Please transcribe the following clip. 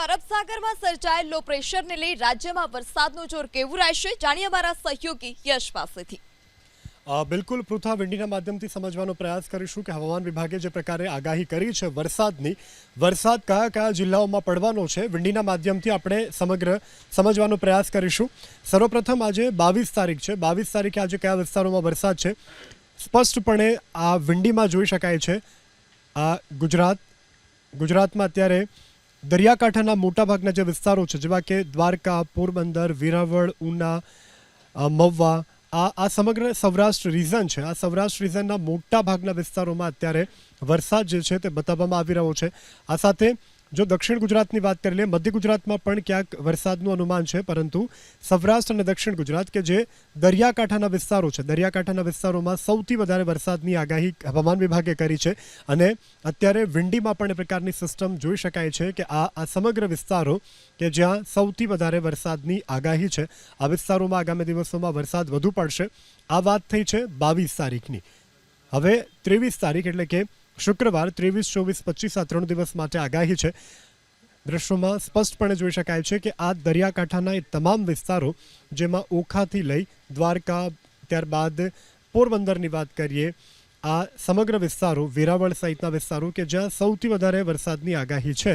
અરબ સાગરમાં સર્જાયેલ લો પ્રેશરને લઈ રાજ્યમાં વરસાદનું જોર કેવું રહેશે, જાણીએ અમારા સહયોગી યશ પાસેથી। બિલકુલ પૃથા, વિંડીના માધ્યમથી સમજવાનો પ્રયાસ કરીશું કે હવામાન વિભાગે જે પ્રકારે આગાહી કરી છે વરસાદની, વરસાદ કયા કયા જિલ્લાઓમાં પડવાનો છે, વિંડીના માધ્યમથી આપણે સમગ્ર સમજવાનો પ્રયાસ કરીશું। સર્વપ્રથમ આજે 22 તારીખ છે। 22 તારીખે આજે કયા વિસ્તારોમાં વરસાદ છે સ્પષ્ટપણે આ વિંડીમાં જોઈ શકાય છે। આ ગુજરાતમાં અત્યારે દરિયાકાંઠાના મોટાભાગના જે વિસ્તારો છે, જેવા કે દ્વારકા, પોરબંદર, વેરાવળ, ઉના, મહુવા, આ સમગ્ર સૌરાષ્ટ્ર રીઝન છે। આ સૌરાષ્ટ્ર રીઝનના મોટા ભાગના વિસ્તારોમાં અત્યારે વરસાદ જે છે તે બતાવવામાં આવી રહ્યો છે। આ સાથે જો દક્ષિણ ગુજરાતની વાત કરી લઈએ, મધ્ય ગુજરાતમાં પણ ક્યાંક વરસાદનું અનુમાન છે, પરંતુ સૌરાષ્ટ્ર અને દક્ષિણ ગુજરાત કે જે દરિયાકાંઠાના વિસ્તારો છે, દરિયાકાંઠાના વિસ્તારોમાં સૌથી વધારે વરસાદની આગાહી હવામાન વિભાગે કરી છે। અને અત્યારે વિંડીમાં પણ એ પ્રકારની સિસ્ટમ જોઈ શકાય છે કે આ સમગ્ર વિસ્તારો કે જ્યાં સૌથી વધારે વરસાદની આગાહી છે, આ વિસ્તારોમાં આગામી દિવસોમાં વરસાદ વધુ પડશે। આ વાત થઈ છે 22 તારીખની। હવે 23 તારીખ એટલે કે શુક્રવાર 23, 24, 25 આ 3 દિવસ માટે આગાહી છે। દ્રશ્યોમાં સ્પષ્ટપણે જોઈ શકાય છે કે આ દરિયાકાંઠાના એ તમામ વિસ્તારો, જેમાં ઓખાથી લઈ દ્વારકા, ત્યારબાદ પોરબંદરની વાત કરીએ, આ સમગ્ર વિસ્તારો, વેરાવળ સહિતના વિસ્તારો કે જ્યાં સૌથી વધારે વરસાદની આગાહી છે,